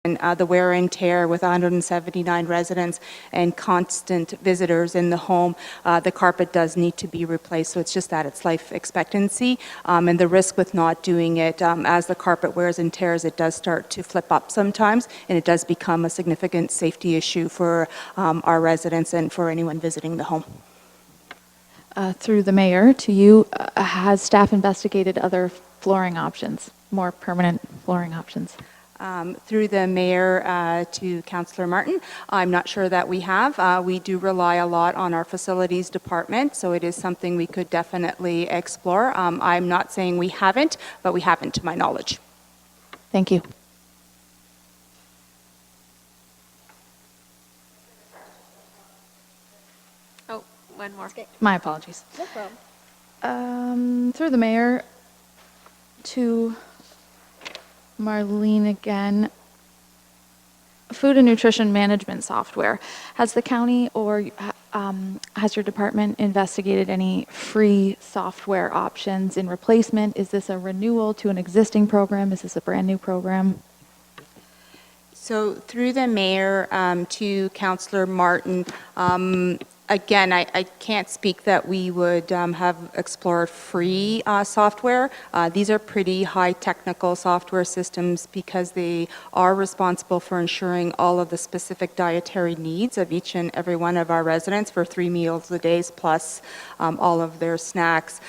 the wear and tear with 179 residents and constant visitors in the home, the carpet does need to be replaced. So it's just at its life expectancy. And the risk with not doing it, as the carpet wears and tears, it does start to flip up sometimes, and it does become a significant safety issue for our residents and for anyone visiting the home. Through the mayor, to you, has staff investigated other flooring options, more permanent flooring options? Through the mayor to Councillor Martin, I'm not sure that we have. We do rely a lot on our facilities department, so it is something we could definitely explore. I'm not saying we haven't, but we haven't to my knowledge. Thank you. Oh, one more. My apologies. No problem. Through the mayor to Marlene again. Food and nutrition management software. Has the county or has your department investigated any free software options in replacement? Is this a renewal to an existing program? Is this a brand new program? So through the mayor to Councillor Martin, again, I can't speak that we would have explored free software. These are pretty high technical software systems because they are responsible for ensuring all of the specific dietary needs of each and every one of our residents for 3 meals a day plus all of their snacks.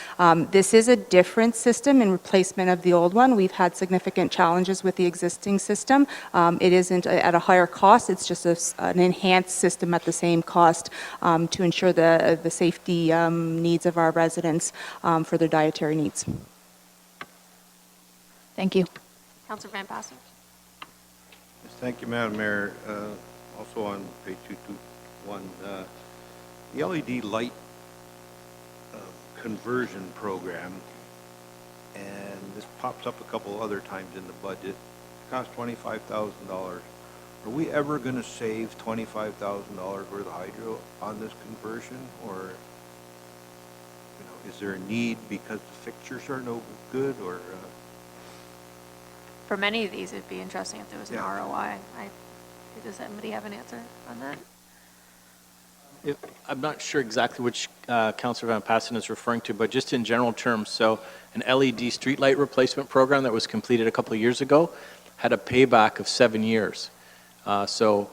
This is a different system in replacement of the old one. We've had significant challenges with the existing system. It isn't at a higher cost, it's just an enhanced system at the same cost to ensure the safety needs of our residents for their dietary needs. Thank you. Councillor Van Passen. Yes, thank you, Madam Mayor. Also on page 221, the LED light conversion program, and this pops up a couple other times in the budget. It costs $25,000. Are we ever going to save $25,000 worth of hydro on this conversion, or is there a need because the fixtures are no good, or? For many of these, it'd be interesting if there was an Yeah. ROI. Does somebody have an answer on that? I'm not sure exactly which Councillor Van Passen is referring to, but just in general terms, so an LED streetlight replacement program that was completed a couple of years ago had a payback of 7 years. So,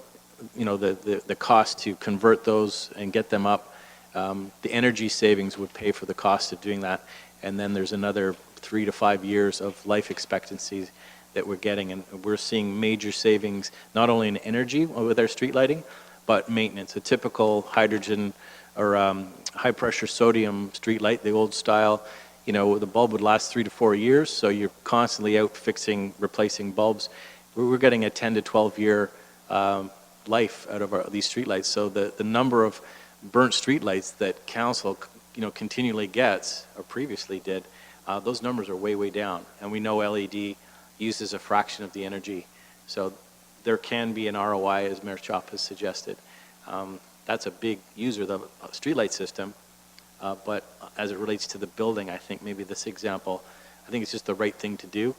the cost to convert those and get them up, the energy savings would pay for the cost of doing that. And then there's another 3 to 5 years of life expectancy that we're getting. And we're seeing major savings, not only in energy with our street lighting, but maintenance. A typical hydrogen or high pressure sodium street light, the old style, the bulb would last 3 to 4 years. So you're constantly out fixing, replacing bulbs. We're getting a 10 to 12 year life out of these streetlights. So the number of burnt streetlights that council, continually gets, or previously did, those numbers are way, way down. And we know LED uses a fraction of the energy. So there can be an ROI, as Mayor Chop has suggested. That's a big user of the streetlight system. But as it relates to the building, I think maybe this example, I think it's just the right thing to do.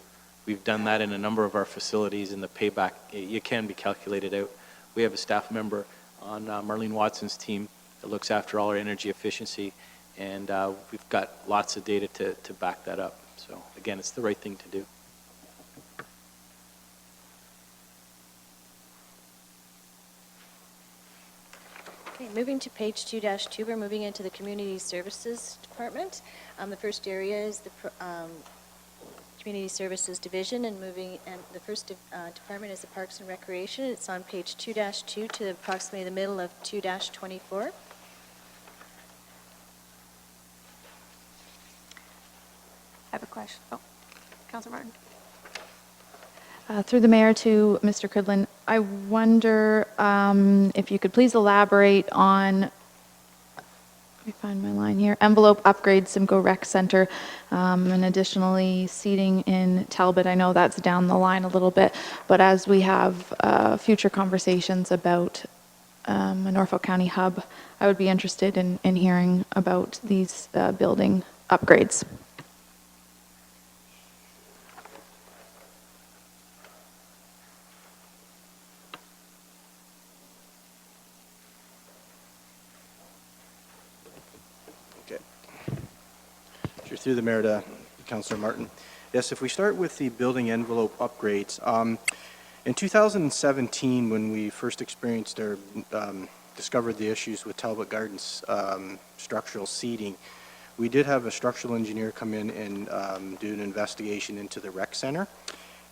We've done that in a number of our facilities, and the payback, it can be calculated out. We have a staff member on Marlene Watson's team that looks after all our energy efficiency, and we've got lots of data to back that up. So again, it's the right thing to do. Okay, moving to page 2-2, we're moving into the Community Services Department. The first area is the Community Services Division, and the first department is the Parks and Recreation. It's on page 2-2 to approximately the middle of 2-24. I have a question. Oh, Councillor Martin. Through the mayor to Mr. Cridlin, I wonder if you could please elaborate on, let me find my line here, envelope upgrade Simcoe Rec Center, and additionally seating in Talbot. I know that's down the line a little bit, but as we have future conversations about a Norfolk County hub, I would be interested in hearing about these building upgrades. Through the mayor to Councillor Martin. Yes, if we start with the building envelope upgrades, in 2017, when we first experienced or discovered the issues with Talbot Gardens structural seating, we did have a structural engineer come in and do an investigation into the rec center.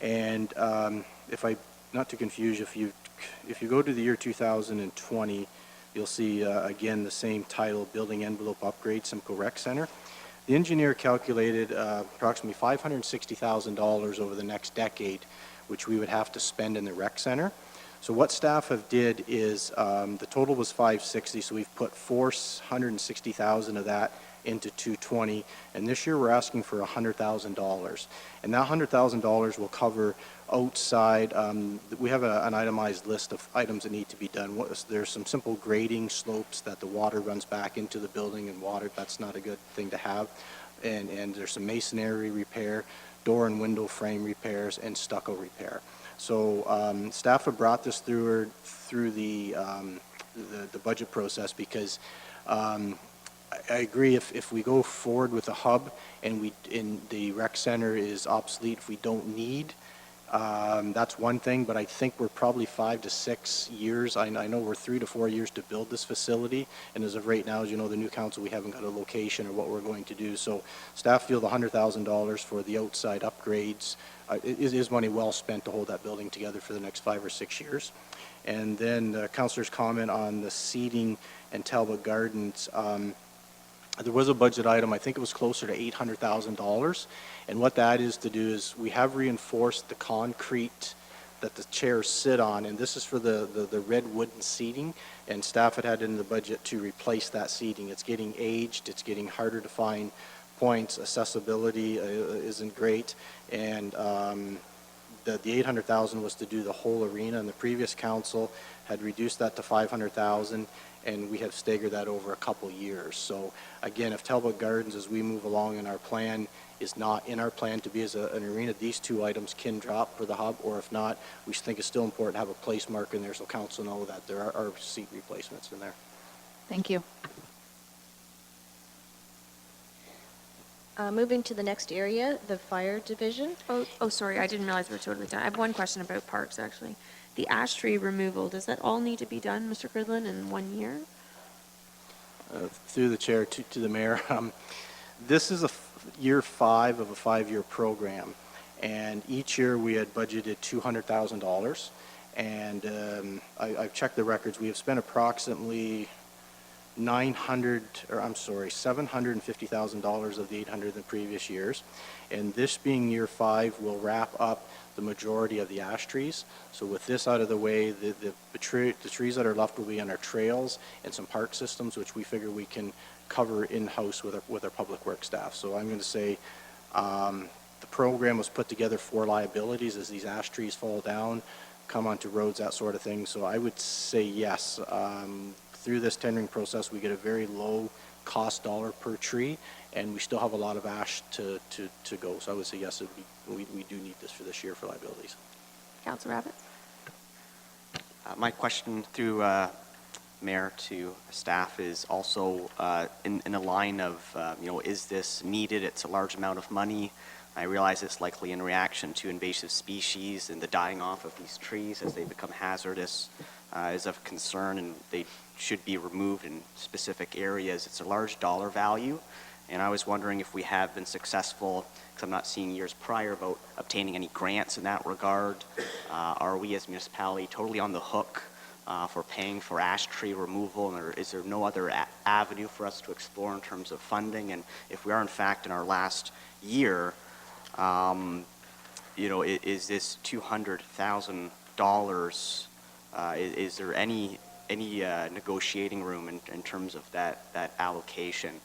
And not to confuse, if you go to the year 2020, you'll see again the same title, Building Envelope Upgrade, Simcoe Rec Center. The engineer calculated approximately $560,000 over the next decade, which we would have to spend in the rec center. So what staff have did is the total was 560, so we've put 460,000 of that into 220, and this year we're asking for $100,000, and that $100,000 will cover outside. We have an itemized list of items that need to be done. There's some simple grading slopes that the water runs back into the building, and water, that's not a good thing to have, and there's some masonry repair, door and window frame repairs, and stucco repair. So staff have brought this through the budget process because I agree, if we go forward with a hub and the rec center is obsolete, if we don't need, that's one thing, but I think we're probably 5 to 6 years. I know we're 3 to 4 years to build this facility, and as of right now, as you know, the new council, we haven't got a location or what we're going to do. So staff feel the $100,000 for the outside upgrades is money well spent to hold that building together for the next 5 or 6 years. And then the councillor's comment on the seating and Talbot Gardens. There was a budget item, I think it was closer to $800,000, and what that is to do is we have reinforced the concrete that the chairs sit on, and this is for the red wooden seating, and staff had in the budget to replace that seating. It's getting aged, it's getting harder to find points, accessibility isn't great, and the $800,000 was to do the whole arena, and the previous council had reduced that to $500,000, and we have staggered that over a couple years. So again, if Talbot Gardens, as we move along in our plan, is not in our plan to be as an arena, these two items can drop for the hub, or if not, we think it's still important to have a place mark in there so council know that there are seat replacements in there. Thank you. Moving to the next area, the fire division. Oh, sorry, I didn't realize we were totally done. I have one question about parks, actually. The ash tree removal, does that all need to be done, Mr. Cridlin, in 1 year? Through the chair to the mayor, this is year 5 of a 5-year program, and each year we had budgeted $200,000, and I've checked the records. We have spent approximately $750,000 of the 800 in the previous years, and this being year 5 will wrap up the majority of the ash trees. So with this out of the way, the trees that are left will be on our trails and some park systems, which we figure we can cover in-house with our public works staff. So I'm going to say the program was put together for liabilities as these ash trees fall down, come onto roads, that sort of thing. So I would say yes. Through this tendering process, we get a very low cost dollar per tree, and we still have a lot of ash to go. So I would say yes, we do need this for this year for liabilities. Councilor Abbott? My question through Mayor to staff is also in a line of, is this needed? It's a large amount of money. I realize it's likely in reaction to invasive species, and the dying off of these trees as they become hazardous is of concern, and they should be removed in specific areas. It's a large dollar value, and I was wondering if we have been successful, because I'm not seeing years prior, about obtaining any grants in that regard. Are we as a municipality totally on the hook for paying for ash tree removal, and is there no other avenue for us to explore in terms of funding? And if we are in fact in our last year, is this $200,000, is there any negotiating room in terms of that allocation?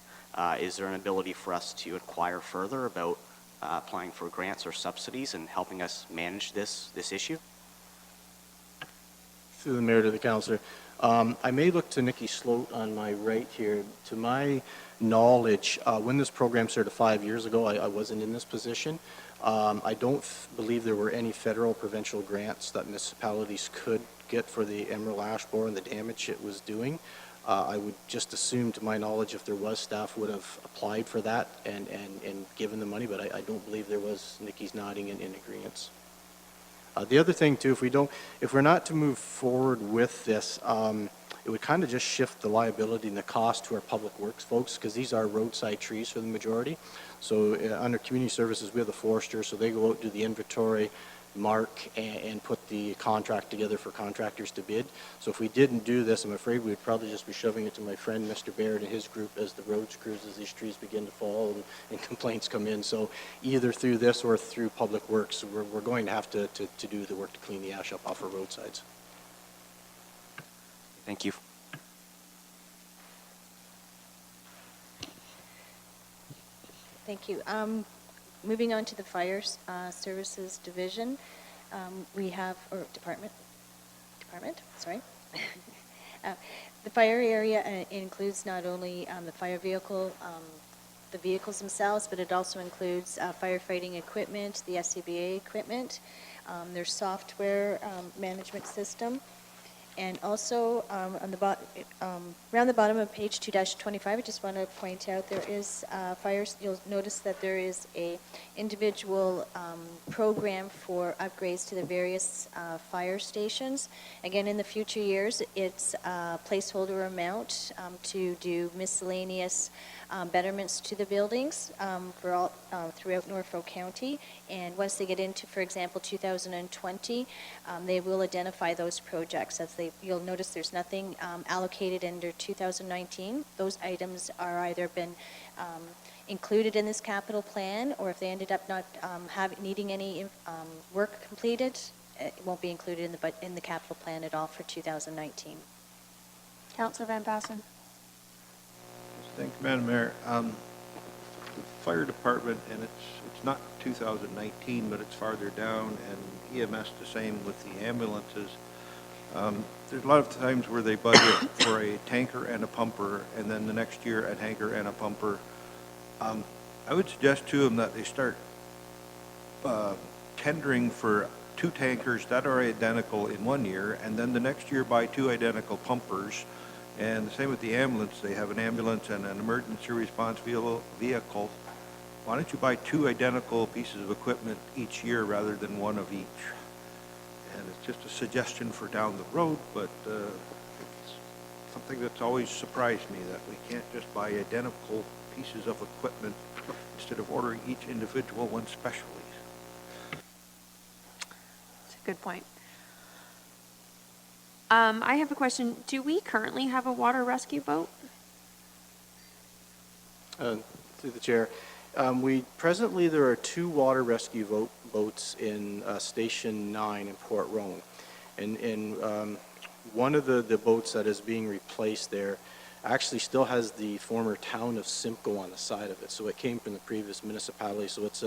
Is there an ability for us to inquire further about applying for grants or subsidies and helping us manage this issue? Through the mayor to the councillor. I may look to Nikki Sloat on my right here. To my knowledge, when this program started 5 years ago, I wasn't in this position. I don't believe there were any federal provincial grants that municipalities could get for the emerald ash borer and the damage it was doing. I would just assume, to my knowledge, if there was, staff would have applied for that and given the money, but I don't believe there was. Nikki's nodding in agreement. The other thing too, if we're not to move forward with this, it would kind of just shift the liability and the cost to our public works folks, because these are roadside trees for the majority. So under community services, we have the forester, so they go out, do the inventory, mark, and put the contract together for contractors to bid. So if we didn't do this, I'm afraid we'd probably just be shoving it to my friend Mr. Baird and his group as the roads crews, as these trees begin to fall and complaints come in. So either through this or through public works, we're going to have to do the work to clean the ash up off our roadsides. Thank you. Thank you. Moving on to the Fire Services Division, we have, or Department, sorry. The fire area includes not only the fire vehicle, the vehicles themselves, but it also includes firefighting equipment, the SCBA equipment, their software management system, and also on the around the bottom of page 2-25, I just want to point out there is fires. You'll notice that there is a individual program for upgrades to the various fire stations. Again, in the future years, it's a placeholder amount to do miscellaneous betterments to the buildings for all throughout Norfolk County. And once they get into, for example, 2020, they will identify those projects. You'll notice there's nothing allocated under 2019. Those items are either been included in this capital plan, or if they ended up not needing any work completed, it won't be included in the capital plan at all for 2019. Councillor Van Passen. Thank you, Madam Mayor. The fire department, and it's not 2019, but it's farther down, and EMS the same with the ambulances. There's a lot of times where they budget for a tanker and a pumper, and then the next year a tanker and a pumper. I would suggest to them that they start tendering for 2 tankers that are identical in 1 year, and then the next year buy 2 identical pumpers. And the same with the ambulance. They have an ambulance and an emergency response vehicle. Why don't you buy 2 identical pieces of equipment each year rather than 1 of each? And it's just a suggestion for down the road, but it's something that's always surprised me, that we can't just buy identical pieces of equipment instead of ordering each individual one specially. That's a good point. I have a question. Do we currently have a water rescue boat? Through the chair, presently there are 2 water rescue boats in Station 9 in Port Rowan, and one of the boats that is being replaced there actually still has the former town of Simcoe on the side of it, so it came from the previous municipality, so it's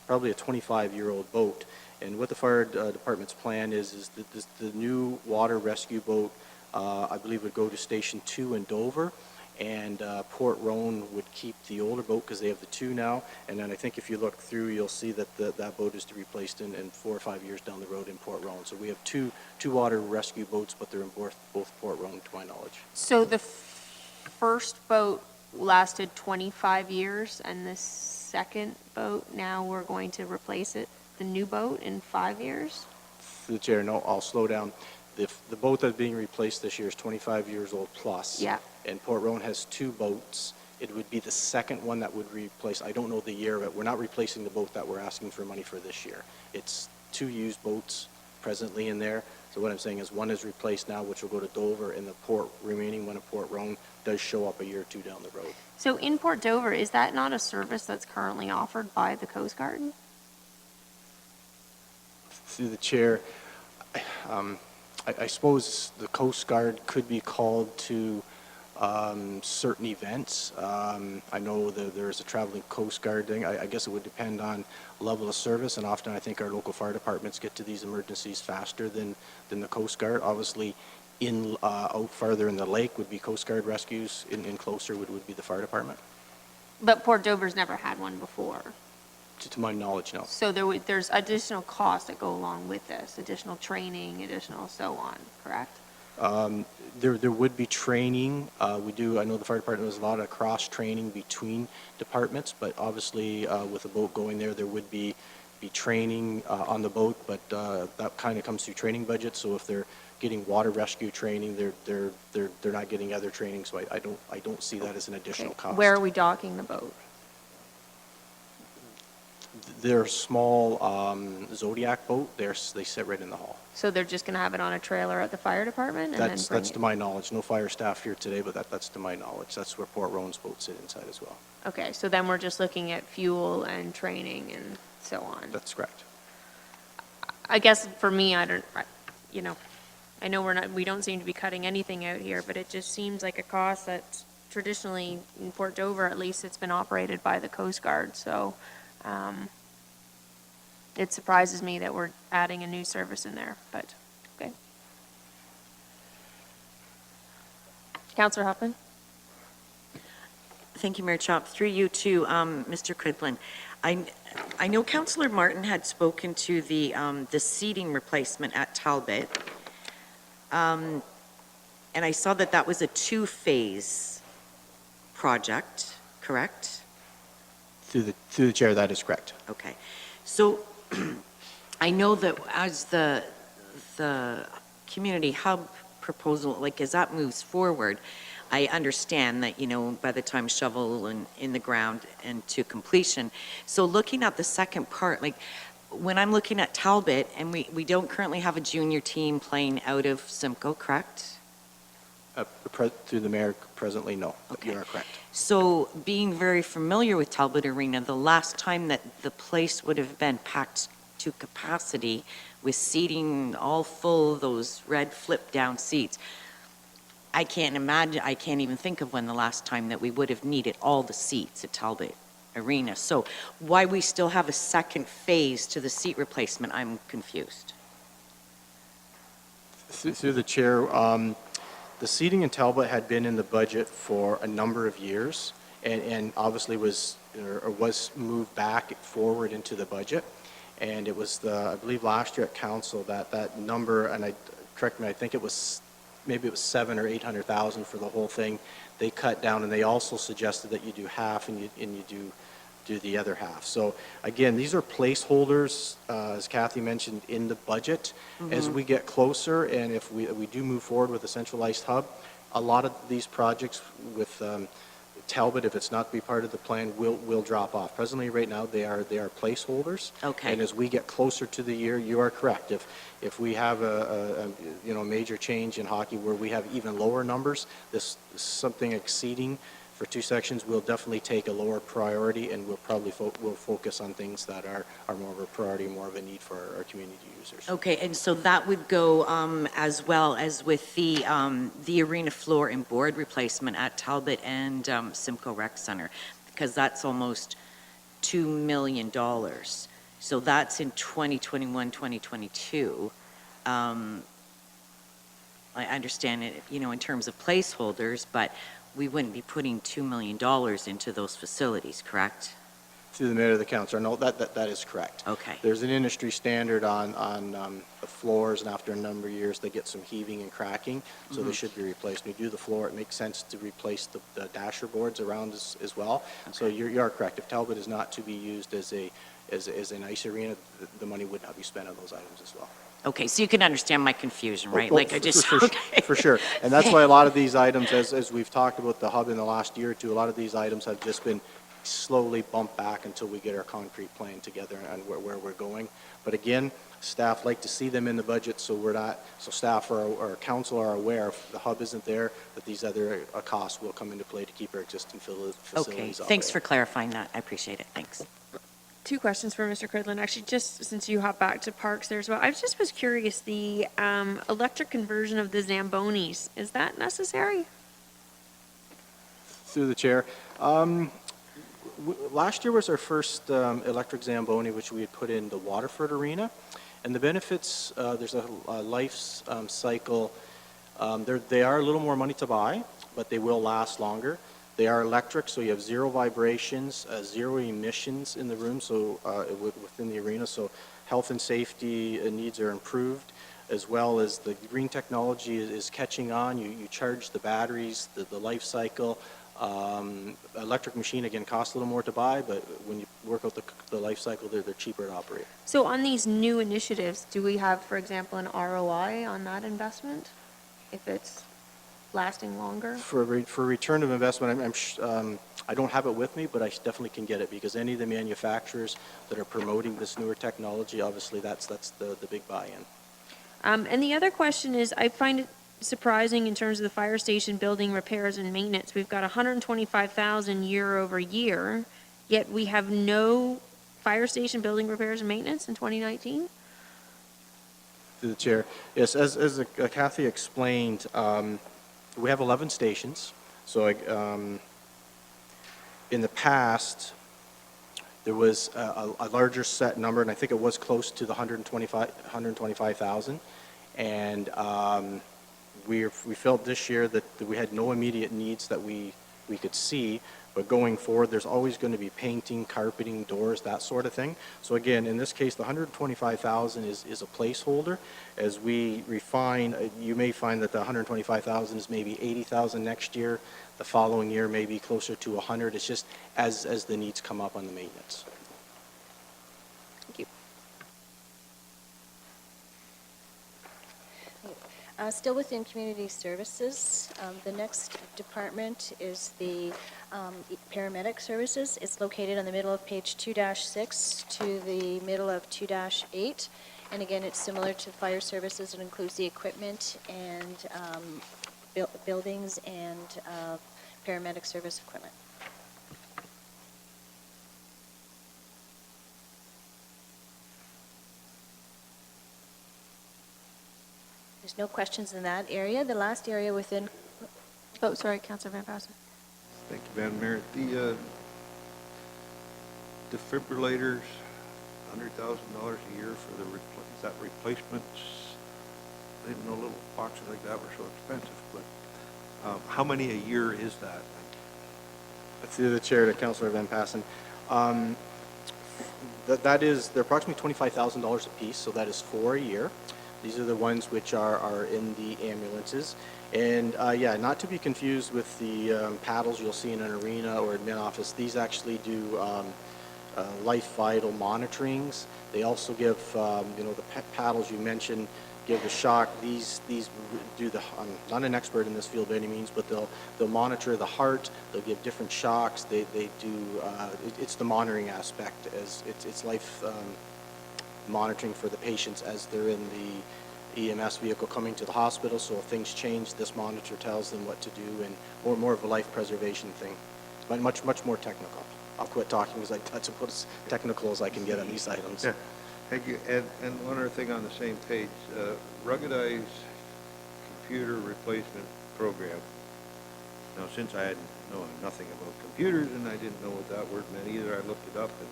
probably a 25-year-old boat. And what the fire department's plan is that the new water rescue boat, I believe, would go to Station 2 in Dover, and Port Rowan would keep the older boat because they have the 2 now. And then I think if you look through, you'll see that that boat is to be replaced in 4 or 5 years down the road in Port Rowan. So we have two water rescue boats, but they're in both Port Rowan, to my knowledge. So the first boat lasted 25 years, and the second boat, now we're going to replace it, the new boat, in 5 years? Through the chair, no, I'll slow down. The boat that's being replaced this year is 25 years old plus. Yeah. And Port Rowan has 2 boats. It would be the second one that would replace, I don't know the year, but we're not replacing the boat that we're asking for money for this year. It's 2 used boats presently in there. So what I'm saying is one is replaced now, which will go to Dover, and the remaining one at Port Rowan does show up a year or 2 down the road. So in Port Dover, is that not a service that's currently offered by the Coast Guard? Through the chair, I suppose the Coast Guard could be called to certain events. I know that there's a traveling Coast Guard thing. I guess it would depend on level of service, and often I think our local fire departments get to these emergencies faster than the Coast Guard. Obviously, out farther in the lake would be Coast Guard rescues, in closer would be the fire department. But Port Dover's never had one before. To my knowledge, no. So there's additional costs that go along with this, additional training, additional so on, correct? There would be training. I know the fire department does a lot of cross-training between departments, but obviously with a boat going there, there would be training on the boat, but that kind of comes through training budget. So if they're getting water rescue training, they're not getting other training, so I don't see that as an additional Okay. cost. Where are we docking the boat? They're small Zodiac boat. They sit right in the hall. So they're just going to have it on a trailer at the fire department and then bring That's it? to my knowledge. No fire staff here today, but that's to my knowledge. That's where Port Rowan's boats sit inside as well. Okay, so then we're just looking at fuel and training and so on. That's correct. I guess for me, I know we don't seem to be cutting anything out here, but it just seems like a cost that traditionally in Port Dover, at least, it's been operated by the Coast Guard, so it surprises me that we're adding a new service in there, but, okay. Councillor Huffman? Thank you, Mayor Chop. Through you to Mr. Cridlin. I know Councillor Martin had spoken to the seating replacement at Talbot, and I saw that was a two-phase project, correct? Through the chair, that is correct. Okay. So I know that as the community hub proposal, like as that moves forward, I understand that, by the time shovel and in the ground and to completion. So looking at the second part, like when I'm looking at Talbot, and we don't currently have a junior team playing out of Simcoe, correct? Through the mayor, presently, no. Okay. You are correct. So being very familiar with Talbot Arena, the last time that the place would have been packed to capacity with seating all full, those red flip-down seats, I can't even think of when the last time that we would have needed all the seats at Talbot Arena. So why we still have a second phase to the seat replacement, I'm confused. Through the chair, the seating in Talbot had been in the budget for a number of years, and obviously was moved back forward into the budget. And it was I believe last year at council that number, and correct me, I think maybe it was 700,000 or 800,000 for the whole thing. They cut down, and they also suggested that you do half and you do the other half. So again, these are placeholders, as Kathy mentioned, in the budget. As we get closer, and if we do move forward with a centralized hub, a lot of these projects with Talbot, if it's not to be part of the plan, will drop off. Presently, right now, they are placeholders. Okay. And as we get closer to the year, you are correct. If we have a major change in hockey where we have even lower numbers, this something exceeding for two sections, we'll definitely take a lower priority, and we'll probably we'll focus on things that are more of a priority, more of a need for our community users. Okay, and so that would go as well as with the arena floor and board replacement at Talbot and Simcoe Rec Center, because that's almost $2 million. So that's in 2021, 2022. I understand it, in terms of placeholders, but we wouldn't be putting $2 million into those facilities, correct? Through the mayor of the council, no, that is correct. Okay. There's an industry standard on the floors, and after a number of years, they get some heaving and cracking, so they should be replaced. When you do the floor, it makes sense to replace the dasher boards around as well. Okay. So you are correct. If Talbot is not to be used as an ice arena, the money would not be spent on those items as well. Okay, so you can understand my confusion, right? For sure. And that's why a lot of these items, as we've talked about the hub in the last year or two, a lot of these items have just been slowly bumped back until we get our concrete plan together and where we're going. But again, staff like to see them in the budget, so staff or council are aware if the hub isn't there, that these other costs will come into play to keep our existing facilities Okay, thanks for clarifying that. I appreciate it. Thanks. Two questions for Mr. Cridlin. Actually, just since you hop back to parks there as well, I just was curious, the electric conversion of the Zambonis, is that necessary? Through the chair. Last year was our first electric Zamboni, which we had put in the Waterford Arena. And the benefits, there's a life cycle. They are a little more money to buy, but they will last longer. They are electric, so you have zero vibrations, zero emissions in the room, so within the arena, so health and safety needs are improved. as well as the green technology is catching on. You charge the batteries, the life cycle. Electric machine, again, costs a little more to buy, but when you work out the life cycle, they're cheaper to operate. So on these new initiatives, do we have, for example, an ROI on that investment? If it's lasting longer? For return of investment, I don't have it with me, but I definitely can get it, because any of the manufacturers that are promoting this newer technology, obviously that's the big buy-in. And the other question is, I find it surprising in terms of the fire station building repairs and maintenance. We've got 125,000 year over year, yet we have no fire station building repairs and maintenance in 2019? Through the chair. Yes, as Kathy explained, we have 11 stations. So in the past, there was a larger set number, and I think it was close to the 125,000. And we felt this year that we had no immediate needs that we could see. But going forward, there's always going to be painting, carpeting, doors, that sort of thing. So again, in this case, the 125,000 is a placeholder. As we refine, you may find that the 125,000 is maybe 80,000 next year. The following year, maybe closer to 100. It's just as the needs come up on the maintenance. Thank you. Still within community services, the next department is the paramedic services. It's located on the middle of page 2-6 to the middle of 2-8. And again, it's similar to fire services. It includes the equipment and buildings and paramedic service equipment. There's no questions in that area. The last area within, Oh, sorry, Councillor Van Passen. Thank you, Madam Mayor. The defibrillators, $100,000 a year for the is that replacements? I didn't know little boxes like that were so expensive, but how many a year is that? Through the chair to Councillor Van Passen. They're approximately $25,000 a piece, so that is 4 a year. These are the ones which are in the ambulances. And yeah, not to be confused with the paddles you'll see in an arena or admin office. These actually do life vital monitorings. They also give, the paddles you mentioned give the shock. These do the, I'm not an expert in this field by any means, but they'll monitor the heart. They'll give different shocks. They do, it's the monitoring aspect, as it's life monitoring for the patients as they're in the EMS vehicle coming to the hospital. So if things change, this monitor tells them what to do, and more of a life preservation thing, but much more technical. I'll quit talking because that's about as technical as I can get on these items. Yeah. Thank you. And one other thing on the same page, ruggedized computer replacement program. Now, since I had known nothing about computers and I didn't know what that word meant either, I looked it up, and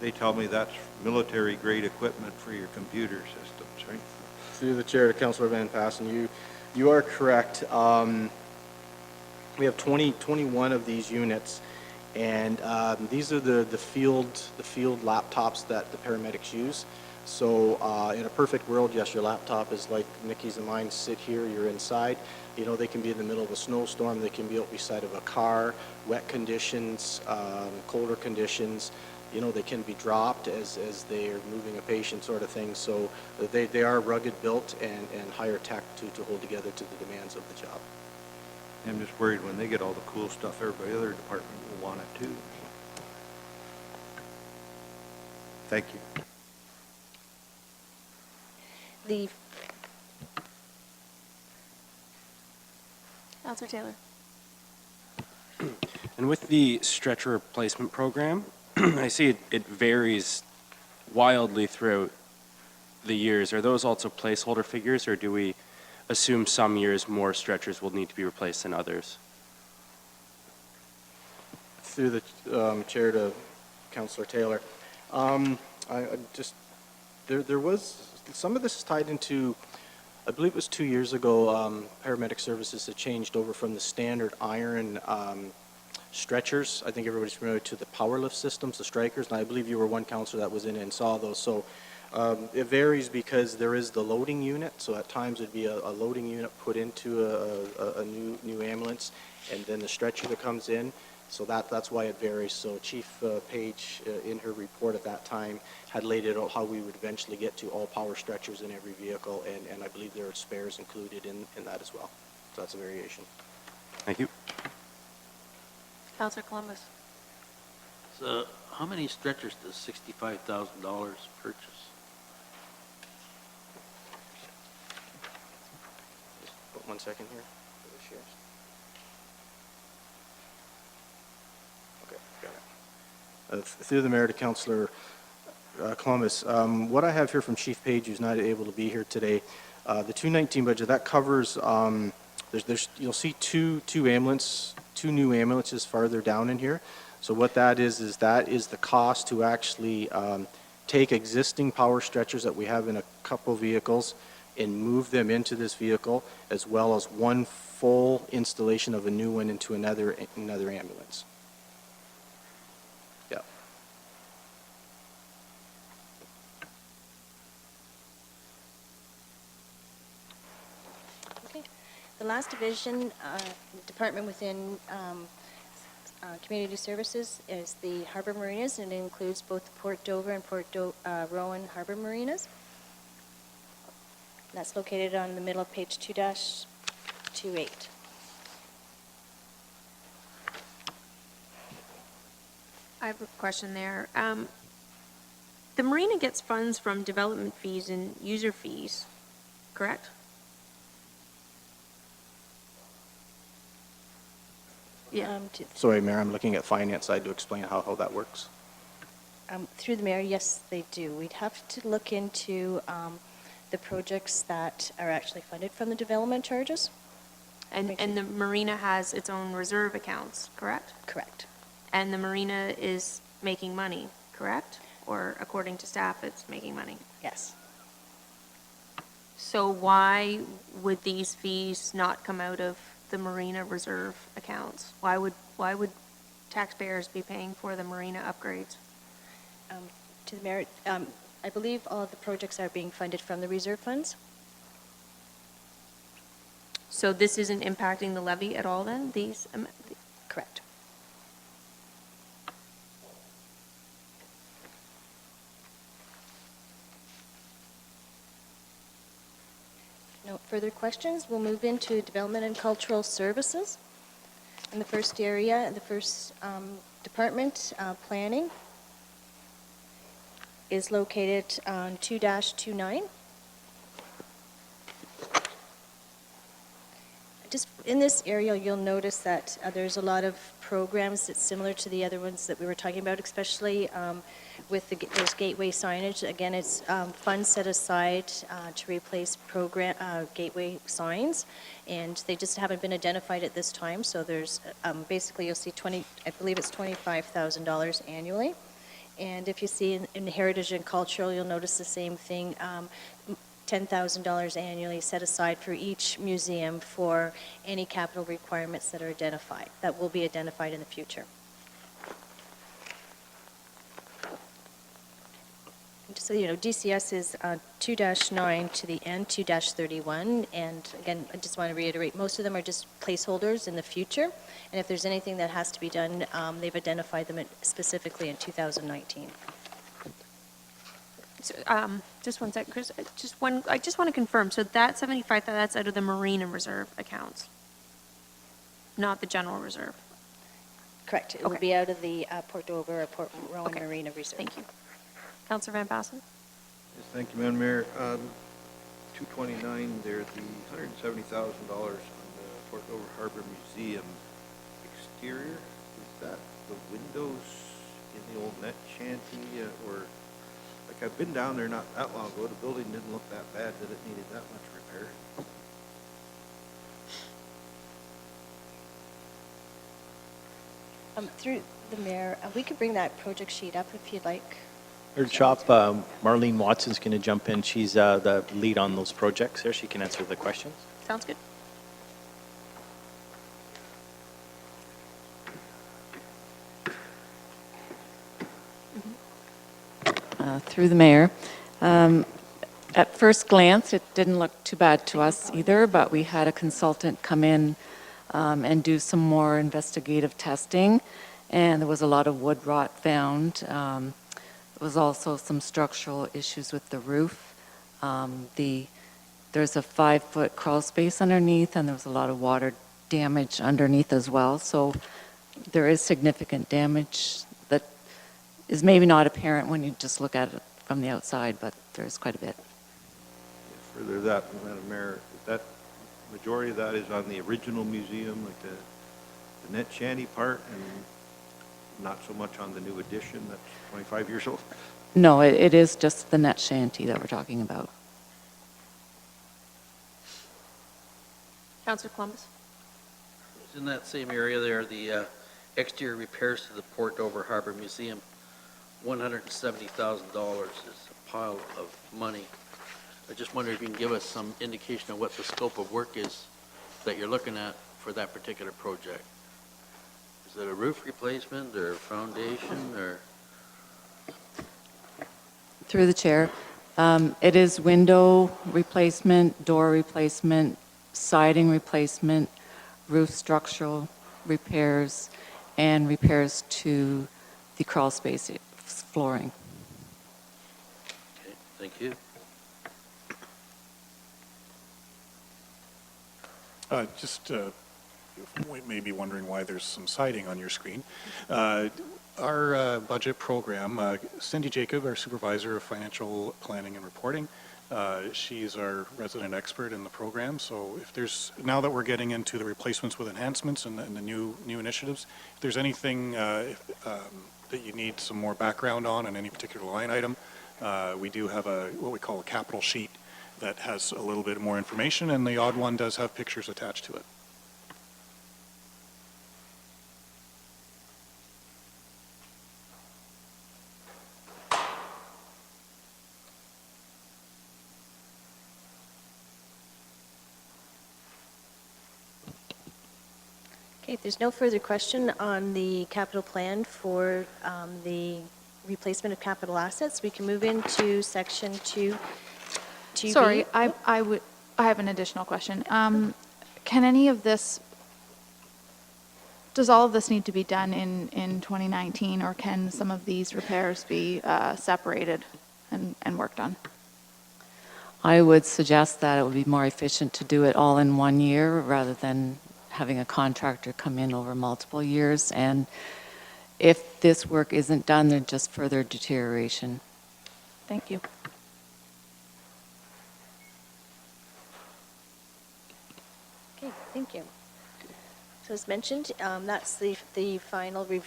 they tell me that's military-grade equipment for your computer systems, right? Through the chair to Councillor Van Passen, you are correct. We have 21 of these units, and these are the field laptops that the paramedics use. So in a perfect world, yes, your laptop is like Nikki's and mine. Sit here, you're inside. They can be in the middle of a snowstorm. They can be out beside of a car, wet conditions, colder conditions. They can be dropped as they are moving a patient, sort of thing. So they are rugged built and higher tech to hold together to the demands of the job. I'm just worried when they get all the cool stuff, everybody other department will want it too. Thank you. Councillor Taylor. And with the stretcher replacement program, I see it varies wildly throughout the years. Are those also placeholder figures, or do we assume some years more stretchers will need to be replaced than others? Through the chair to Councillor Taylor, there was some of this is tied into, I believe it was 2 years ago, paramedic services had changed over from the standard iron stretchers. I think everybody's familiar to the power lift systems, the strikers, and I believe you were one councillor that was in and saw those. So It varies because there is the loading unit, so at times it'd be a loading unit put into a new ambulance, and then the stretcher that comes in, so that's why it varies. So Chief Page, in her report at that time, had laid it out how we would eventually get to all power stretchers in every vehicle, and I believe there are spares included in that as well. So that's a variation. Thank you. Counselor Columbus? So how many stretchers does $65,000 purchase? Just 1 second here for the shares. Okay, got it. Through the mayor to Councillor Columbus, what I have here from Chief Page, who's not able to be here today, the 219 budget, that covers, you'll see two new ambulances farther down in here. So what that is that is the cost to actually take existing power stretchers that we have in a couple vehicles and move them into this vehicle, as well as one full installation of a new one into another ambulance. Yeah. Okay. The last division, department within Community Services is the Harbor Marinas, and it includes both the Port Dover and Port Rowan Harbor Marinas. That's located on the middle of page 2-28. I have a question there. The marina gets funds from development fees and user fees, correct? Yeah. Sorry, Mayor, I'm looking at finance side to explain how that works. Through the mayor, yes, they do. We'd have to look into the projects that are actually funded from the development charges. And the marina has its own reserve accounts, correct? Correct. And the marina is making money, correct? Or according to staff, it's making money? Yes. So why would these fees not come out of the marina reserve accounts? Why would taxpayers be paying for the marina upgrades? To the mayor, I believe all of the projects are being funded from the reserve funds. So this isn't impacting the levy at all then, these? Correct. No further questions. We'll move into Development and Cultural Services. In the first area, the first department, Planning, is located on 2-29. Just in this area, you'll notice that there's a lot of programs that's similar to the other ones that we were talking about, especially with those gateway signage. Again, it's funds set aside to replace gateway signs, and they just haven't been identified at this time. So there's basically you'll see I believe it's $25,000 annually. And if you see in Heritage and Cultural, you'll notice the same thing. $10,000 annually set aside for each museum for any capital requirements that are identified, that will be identified in the future. And just so you know, DCS is 2-9 to the end, 2-31, and again, I just want to reiterate, most of them are just placeholders in the future, and if there's anything that has to be done, they've identified them specifically in 2019. So, just one second, Chris. I just want to confirm. So that 75, that's out of the Marina Reserve accounts, not the general reserve. Correct. It will Okay. be out of the Port Dover or Port Rowan Okay. Marina Reserve. Thank you. Councillor Van Passen? Yes, thank you, Madam Mayor. 229, there's the $170,000 on the Port Dover Harbor Museum exterior. Is that the windows in the old net shanty, or, like, I've been down there not that long ago, the building didn't look that bad, that it needed that much repair? Through the mayor, we could bring that project sheet up if you'd like. Her shop, Marlene Watson's going to jump in. She's the lead on those projects there. She can answer the questions. Sounds good. Through the mayor. At first glance, it didn't look too bad to us either, but we had a consultant come in and do some more investigative testing, and there was a lot of wood rot found. There was also some structural issues with the roof. There's a 5-foot crawl space underneath, and there was a lot of water damage underneath as well. So there is significant damage that is maybe not apparent when you just look at it from the outside, but there's quite a bit. Further that, Madam Mayor, that majority of that is on the original museum, like the net shanty part, and not so much on the new addition that's 25 years old? No, it is just the net shanty that we're talking about. Councillor Columbus? In that same area there, the exterior repairs to the Port Dover Harbor Museum, $170,000 is a pile of money. I just wonder if you can give us some indication of what the scope of work is that you're looking at for that particular project. Is it a roof replacement or foundation or? Through the chair, it is window replacement, door replacement, siding replacement, roof structural repairs, and repairs to the crawl space flooring. Okay, thank you. You may be wondering why there's some siding on your screen. Our budget program, Cindy Jacob, our supervisor of financial planning and reporting, she's our resident expert in the program. So if there's, now that we're getting into the replacements with enhancements and the new initiatives, if there's anything that you need some more background on any particular line item, we do have what we call a capital sheet that has a little bit more information, and the odd one does have pictures attached to it. Okay, if there's no further question on the capital plan for the replacement of capital assets, we can move into section 2. Sorry, I have an additional question. Can any of this, does all of this need to be done in 2019, or can some of these repairs be separated and worked on? I would suggest that it would be more efficient to do it all in 1 year rather than having a contractor come in over multiple years. And if this work isn't done, there's just further deterioration. Thank you. Okay, thank you. So as mentioned, that's the final the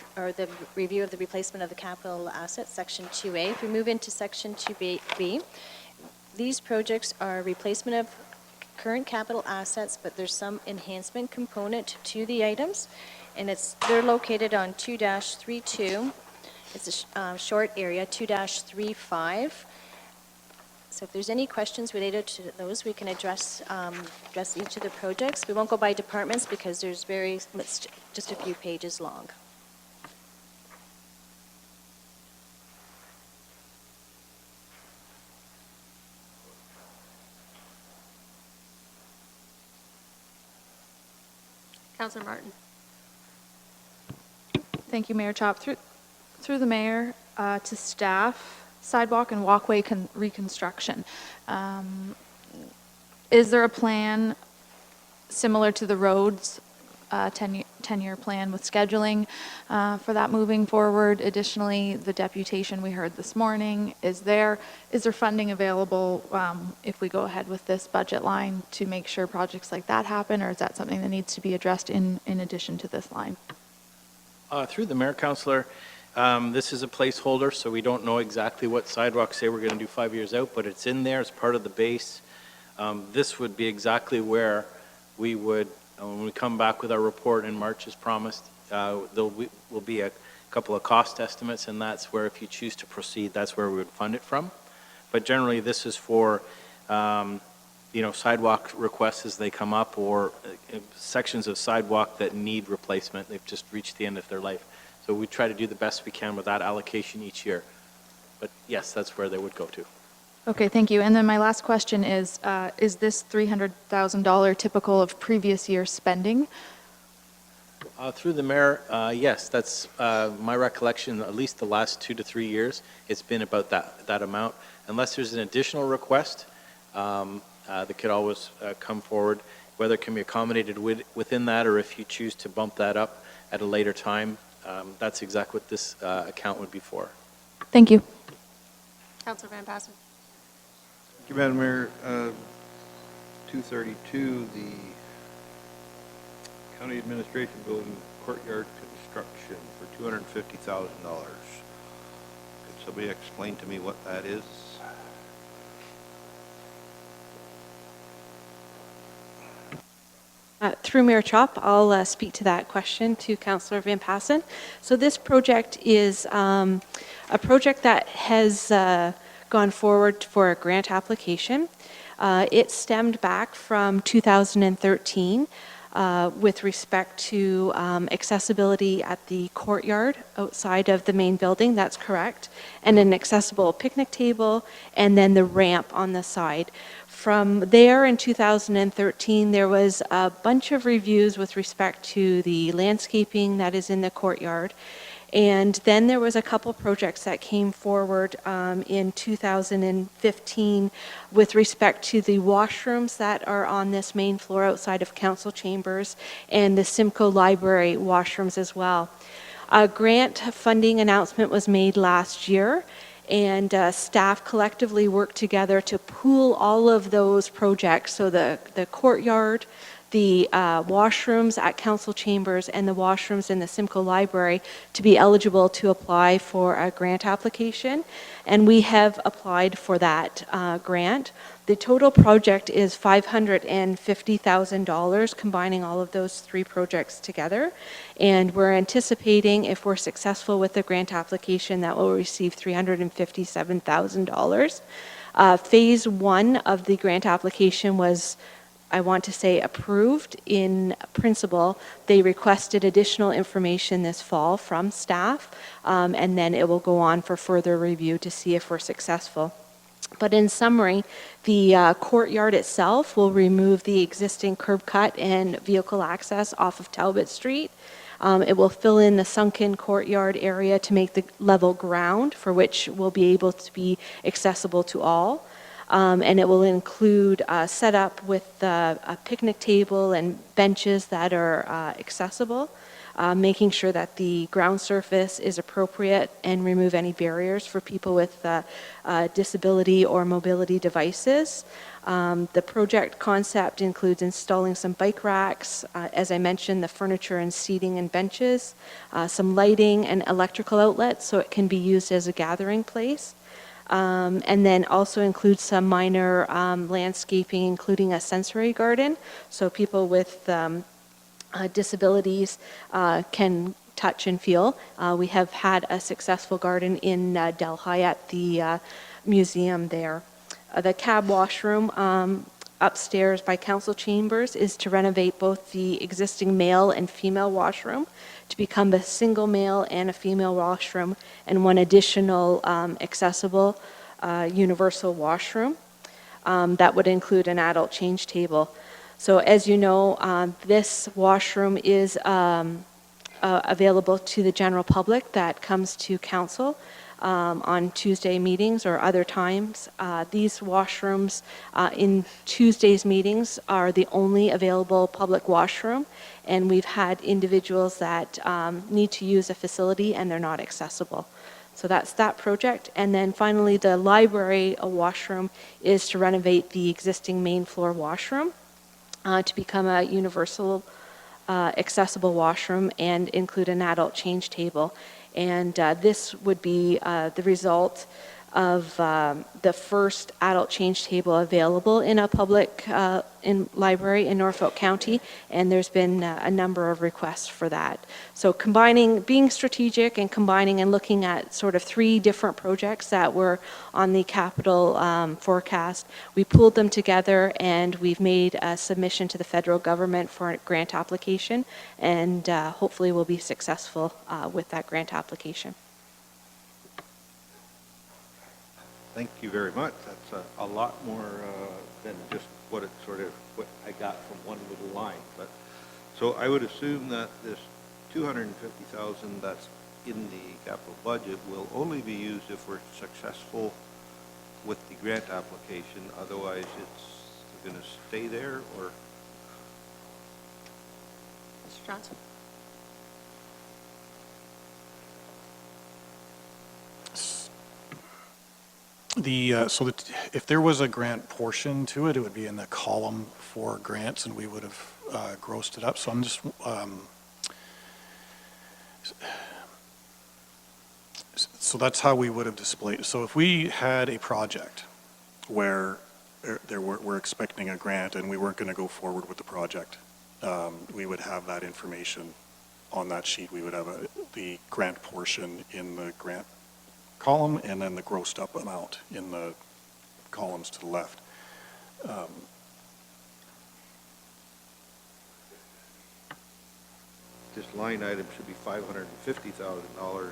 review of the replacement of the capital assets, section 2A. If we move into section 2B, these projects are replacement of current capital assets, but there's some enhancement component to the items, and they're located on 2-32. It's a short area, 2-35. So if there's any questions related to those, we can address each of the projects. We won't go by departments because there's just a few pages long. Councillor Martin? Thank you, Mayor Chop. Through the mayor to staff, sidewalk and walkway reconstruction. Is there a plan similar to the roads 10-year plan with scheduling for that moving forward? Additionally, the deputation we heard this morning, is there funding available if we go ahead with this budget line to make sure projects like that happen, or is that something that needs to be addressed in addition to this line? Through the mayor, Councillor, this is a placeholder, so we don't know exactly what sidewalks say we're going to do 5 years out, but it's in there as part of the base. This would be exactly where we would, when we come back with our report in March as promised, there will be a couple of cost estimates, and that's where, if you choose to proceed, that's where we would fund it from. But generally, this is for sidewalk requests as they come up, or sections of sidewalk that need replacement. They've just reached the end of their life. So we try to do the best we can with that allocation each year. But yes, that's where they would go to. Okay, thank you. And then my last question is this $300,000 typical of previous year spending? Through the mayor, yes, that's my recollection, at least the last 2 to 3 years, it's been about that amount. Unless there's an additional request, that could always come forward, whether it can be accommodated within that, or if you choose to bump that up at a later time, that's exactly what this account would be for. Thank you. Councillor Van Passen. Thank you, Madam Mayor. 232, the County Administration Building courtyard construction for $250,000. Could somebody explain to me what that is? Through Mayor Chop, I'll speak to that question to Councillor Van Passen. So this project is a project that has gone forward for a grant application. It stemmed back from 2013 with respect to accessibility at the courtyard outside of the main building, that's correct, and an accessible picnic table, and then the ramp on the side. From there in 2013, there was a bunch of reviews with respect to the landscaping that is in the courtyard. And then there was a couple projects that came forward in 2015 with respect to the washrooms that are on this main floor outside of council chambers and the Simcoe Library washrooms as well. A grant funding announcement was made last year, and staff collectively worked together to pool all of those projects, so the courtyard, the washrooms at council chambers, and the washrooms in the Simcoe Library to be eligible to apply for a grant application. And we have applied for that grant. The total project is $550,000, combining all of those three projects together. And we're anticipating, if we're successful with the grant application, that we'll receive $357,000. Phase one of the grant application was, I want to say, approved in principle. They requested additional information this fall from staff, and then it will go on for further review to see if we're successful. But in summary, the courtyard itself will remove the existing curb cut and vehicle access off of Talbot Street. It will fill in the sunken courtyard area to make the level ground, for which will be able to be accessible to all. And it will include setup with a picnic table and benches that are accessible, making sure that the ground surface is appropriate and remove any barriers for people with disability or mobility devices. The project concept includes installing some bike racks, as I mentioned, the furniture and seating and benches, some lighting and electrical outlets so it can be used as a gathering place. And then also includes some minor landscaping, including a sensory garden, so people with disabilities can touch and feel. We have had a successful garden in Delhi at the museum there. The cab washroom upstairs by council chambers is to renovate both the existing male and female washroom to become a single male and a female washroom and one additional accessible universal washroom that would include an adult change table. So as you know, this washroom is available to the general public that comes to council on Tuesday meetings or other times. These washrooms in Tuesday's meetings are the only available public washroom, and we've had individuals that need to use a facility and they're not accessible. So that's that project. And then finally, the library washroom is to renovate the existing main floor washroom to become a universal accessible washroom and include an adult change table. And this would be the result of the first adult change table available in a public library in Norfolk County, and there's been a number of requests for that. So combining, being strategic and combining and looking at sort of three different projects that were on the capital forecast, we pulled them together and we've made a submission to the federal government for a grant application, and hopefully we'll be successful with that grant application. Thank you very much. That's a lot more than just what I got from one little line. But so I would assume that this 250,000 that's in the capital budget will only be used if we're successful with the grant application. Otherwise, it's going to stay there, or Mr. Johnson? If there was a grant portion to it, it would be in the column for grants, and we would have grossed it up. So I'm just so that's how we would have displayed it. So if we had a project where we're expecting a grant and we weren't going to go forward with the project, we would have that information on that sheet. We would have the grant portion in the grant column and then the grossed up amount in the columns to the left. this line item should be $550,000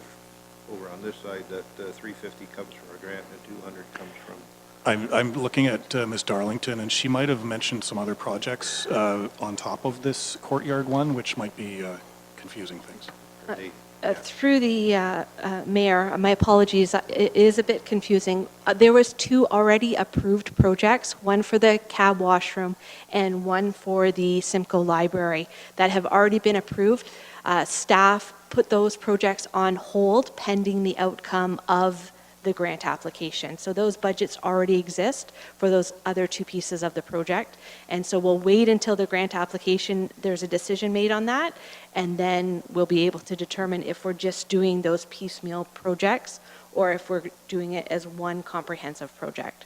over on this side, that 350 comes from a grant and 200 comes from. I'm looking at Ms. Darlington, and she might have mentioned some other projects on top of this courtyard one, which might be confusing things. Through the mayor, my apologies, it is a bit confusing. There was 2 already approved projects, one for the cab washroom and one for the Simcoe Library that have already been approved. Staff put those projects on hold pending the outcome of the grant application. So those budgets already exist for those other 2 pieces of the project. And so we'll wait until the grant application, there's a decision made on that, and then we'll be able to determine if we're just doing those piecemeal projects or if we're doing it as one comprehensive project.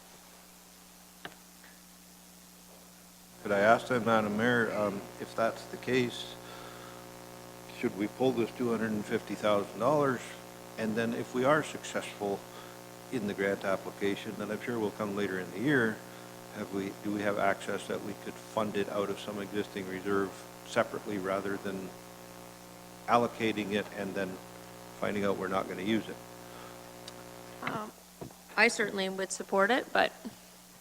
Could I ask them, Madam Mayor, if that's the case, should we pull this $250,000, and then if we are successful in the grant application, then I'm sure will come later in the year, do we have access that we could fund it out of some existing reserve separately rather than allocating it and then finding out we're not going to use it? I certainly would support it, but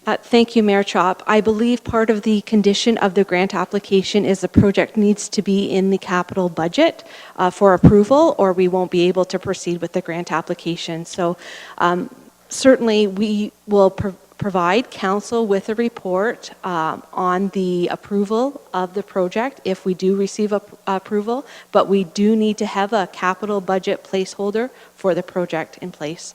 Thank you, Mayor Chop. I believe part of the condition of the grant application is the project needs to be in the capital budget for approval, or we won't be able to proceed with the grant application. So certainly we will provide council with a report on the approval of the project if we do receive approval, but we do need to have a capital budget placeholder for the project in place.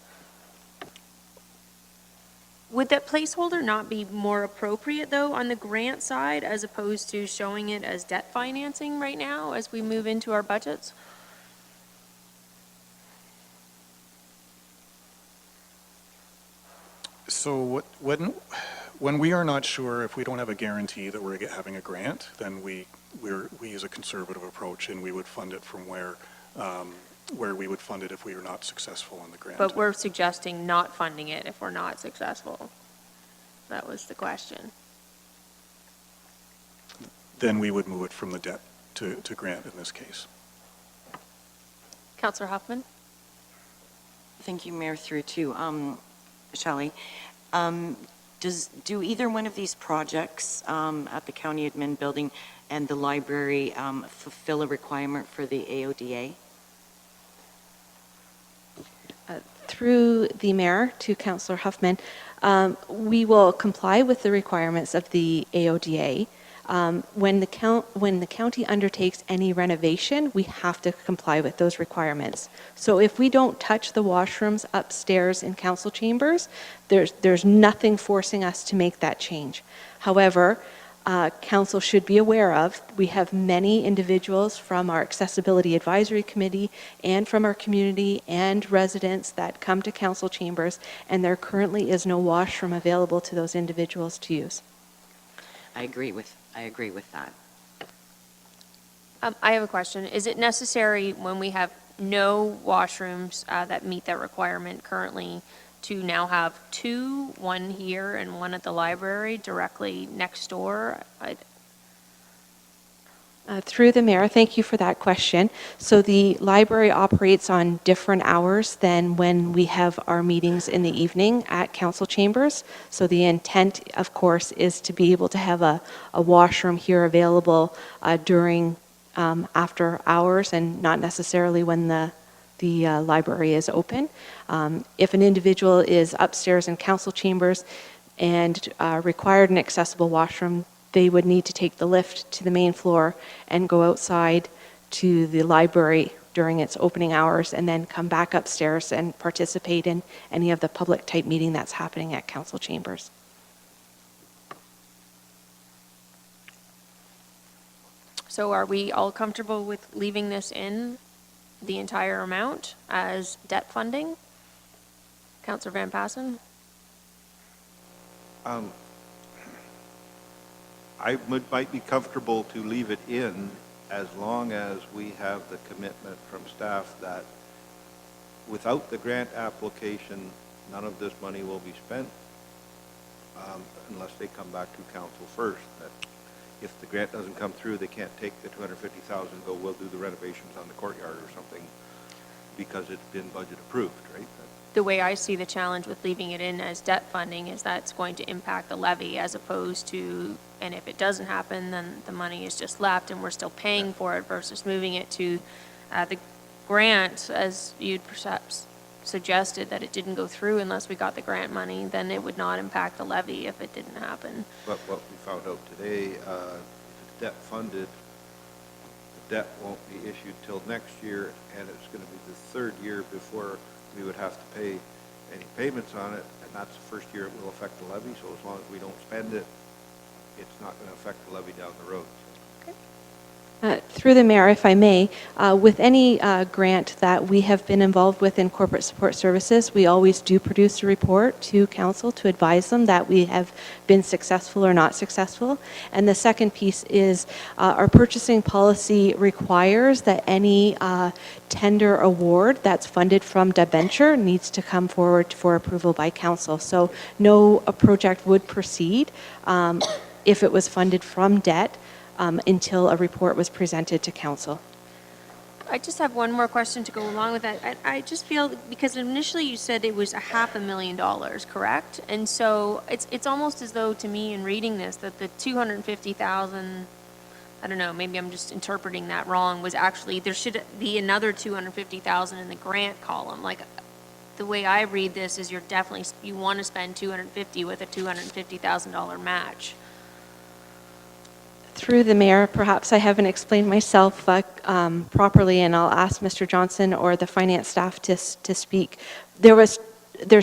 would that placeholder not be more appropriate, though, on the grant side as opposed to showing it as debt financing right now as we move into our budgets? So when we are not sure, if we don't have a guarantee that we're having a grant, then we use a conservative approach, and we would fund it from where we would fund it if we are not successful in the grant. But we're suggesting not funding it if we're not successful. That was the question. Then we would move it from the debt to grant in this case. Councillor Huffman? Thank you, Mayor, through to Shelley. Do either one of these projects at the county admin building and the library fulfill a requirement for the AODA? Through the mayor to Councillor Huffman, we will comply with the requirements of the AODA. When the county undertakes any renovation, we have to comply with those requirements. So if we don't touch the washrooms upstairs in council chambers, there's nothing forcing us to make that change. However, council should be aware of, we have many individuals from our Accessibility Advisory Committee and from our community and residents that come to council chambers, and there currently is no washroom available to those individuals to use. I agree with that. I have a question. Is it necessary when we have no washrooms that meet that requirement currently to now have 2, one here and one at the library directly next door? Through the mayor, thank you for that question. So the library operates on different hours than when we have our meetings in the evening at council chambers. So the intent, of course, is to be able to have a washroom here available during after hours and not necessarily when the library is open. If an individual is upstairs in council chambers and required an accessible washroom, they would need to take the lift to the main floor and go outside to the library during its opening hours and then come back upstairs and participate in any of the public type meeting that's happening at council chambers. So are we all comfortable with leaving this in the entire amount as debt funding? Councillor Van Passen? Might be comfortable to leave it in as long as we have the commitment from staff that without the grant application, none of this money will be spent unless they come back to council first. That if the grant doesn't come through, they can't take the $250,000 and go, we'll do the renovations on the courtyard or something because it's been budget approved, right? The way I see the challenge with leaving it in as debt funding is that's going to impact the levy as opposed to, and if it doesn't happen, then the money is just left and we're still paying for it versus moving it to the grant, as you'd perhaps suggested that it didn't go through unless we got the grant money, then it would not impact the levy if it didn't happen. But what we found out today, if it's debt funded, the debt won't be issued till next year, and it's going to be the third year before we would have to pay any payments on it, and that's the first year it will affect the levy, so as long as we don't spend it, it's not going to affect the levy down the road. Through the mayor, if I may, with any grant that we have been involved with in corporate support services, we always do produce a report to council to advise them that we have been successful or not successful. And the second piece is our purchasing policy requires that any tender award that's funded from debenture needs to come forward for approval by council. So no project would proceed if it was funded from debt until a report was presented to council. I just have one more question to go along with that. I just feel, because initially you said it was $500,000, correct? And so it's almost as though, to me, in reading this, that the $250,000, I don't know, maybe I'm just interpreting that wrong, was actually, there should be another $250,000 in the grant column. Like, the way I read this is you want to spend $250,000 with a $250,000 match. Through the mayor, perhaps I haven't explained myself properly, and I'll ask Mr. Johnson or the finance staff to speak. There's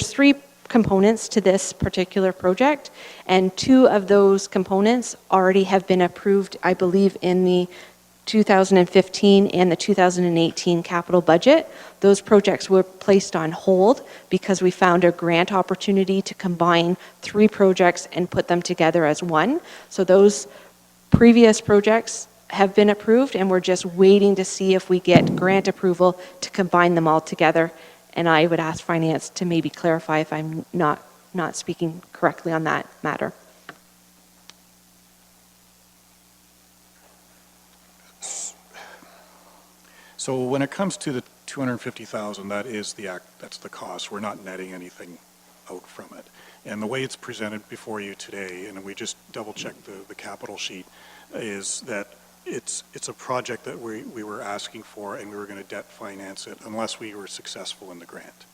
three components to this particular project, and two of those components already have been approved, I believe, in the 2015 and the 2018 capital budget. Those projects were placed on hold because we found a grant opportunity to combine three projects and put them together as one. So those previous projects have been approved, and we're just waiting to see if we get grant approval to combine them all together. And I would ask finance to maybe clarify if I'm not speaking correctly on that matter. So when it comes to the $250,000, that's the cost. We're not netting anything out from it. And the way it's presented before you today, and we just double-checked the capital sheet, is that it's a project that we were asking for, and we were going to debt finance it unless we were successful in the grant.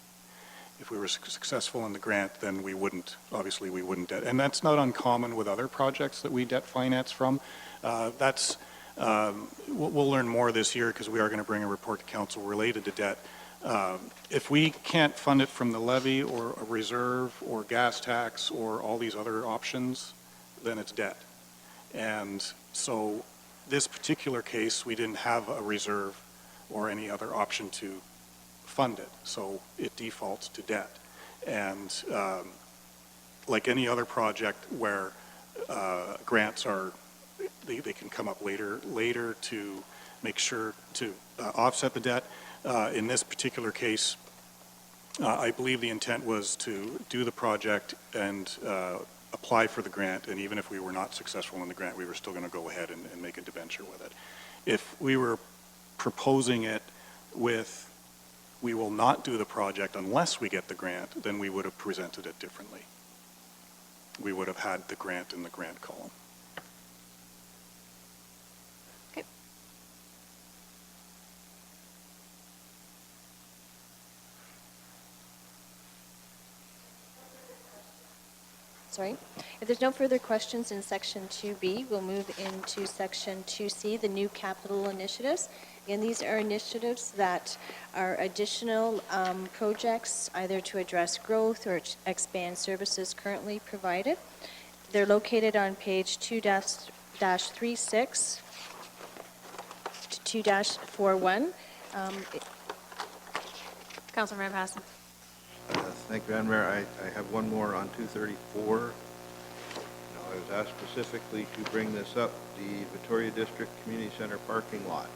If we were successful in the grant, then we wouldn't debt. And that's not uncommon with other projects that we debt finance from. We'll learn more this year because we are going to bring a report to council related to debt. If we can't fund it from the levy or a reserve or gas tax or all these other options, then it's debt. And so this particular case, we didn't have a reserve or any other option to fund it. So it defaults to debt. And like any other project where grants are, they can come up later to make sure to offset the debt. In this particular case, I believe the intent was to do the project and apply for the grant, and even if we were not successful in the grant, we were still going to go ahead and make a debenture with it. If we were proposing it with, we will not do the project unless we get the grant, then we would have presented it differently. We would have had the grant in the grant column. Okay. Sorry. If there's no further questions in section 2B, we'll move into section 2C, the new capital initiatives. And these are initiatives that are additional projects either to address growth or expand services currently provided. They're located on page 2-36 to 2-41. Councilor Van Passen. Thank you, Madam Mayor. I have one more on 234. Now, I was asked specifically to bring this up, the Victoria District Community Center parking lot.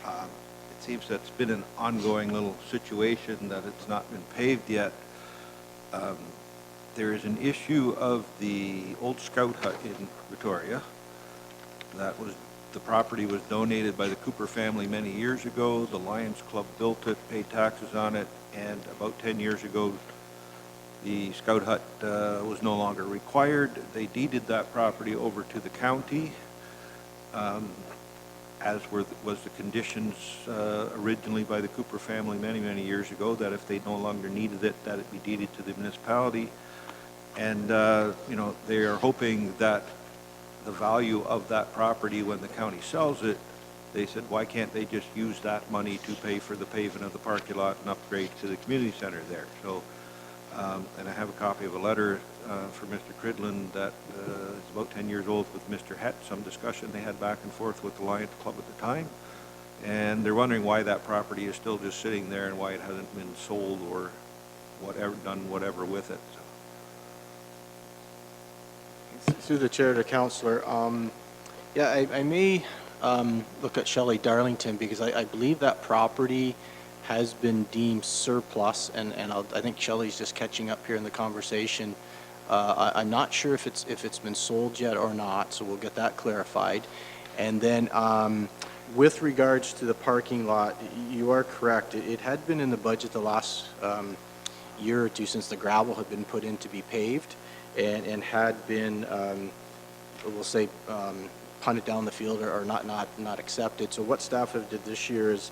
It seems that's been an ongoing little situation that it's not been paved yet. There is an issue of the old scout hut in Victoria. The property was donated by the Cooper family many years ago. The Lions Club built it, paid taxes on it, and about 10 years ago, the scout hut was no longer required. They deeded that property over to the county, as was the conditions originally by the Cooper family many, many years ago, that if they no longer needed it, that it be deeded to the municipality. And, they are hoping that the value of that property when the county sells it, they said, why can't they just use that money to pay for the paving of the parking lot and upgrade to the community center there? So, and I have a copy of a letter for Mr. Cridlin that is about 10 years old with Mr. Hett, some discussion they had back and forth with the Lions Club at the time. And they're wondering why that property is still just sitting there and why it hasn't been sold or done whatever with it. So. Through the chair to Councillor, I may look at Shelley Darlington because I believe that property has been deemed surplus, and I think Shelley's just catching up here in the conversation. I'm not sure if it's been sold yet or not, so we'll get that clarified. And then with regards to the parking lot, you are correct. It had been in the budget the last year or two since the gravel had been put in to be paved. And had been, we'll say, punted down the field or not accepted. So what staff have did this year is,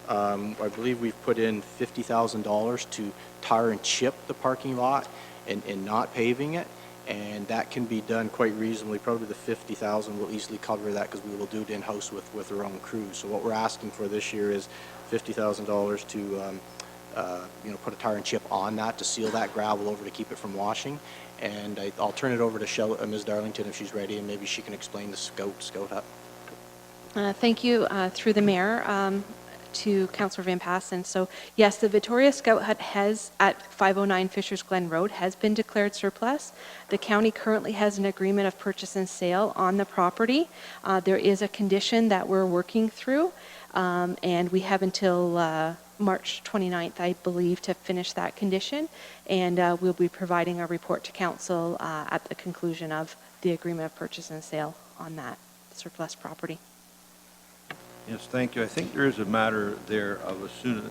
I believe we've put in $50,000 to tar and chip the parking lot and not paving it. And that can be done quite reasonably. Probably the $50,000 will easily cover that because we will do it in-house with our own crew. So what we're asking for this year is $50,000 to put a tar and chip on that to seal that gravel over to keep it from washing. And I'll turn it over to Ms. Darlington if she's ready, and maybe she can explain the scout hut. Thank you, through the mayor, to Councillor Van Passen. So yes, the Victoria Scout Hut has, at 509 Fishers Glen Road, has been declared surplus. The county currently has an agreement of purchase and sale on the property. There is a condition that we're working through, and we have until March 29th, I believe, to finish that condition, and we'll be providing a report to council at the conclusion of the agreement of purchase and sale on that surplus property. Yes, thank you. I think there is a matter there of a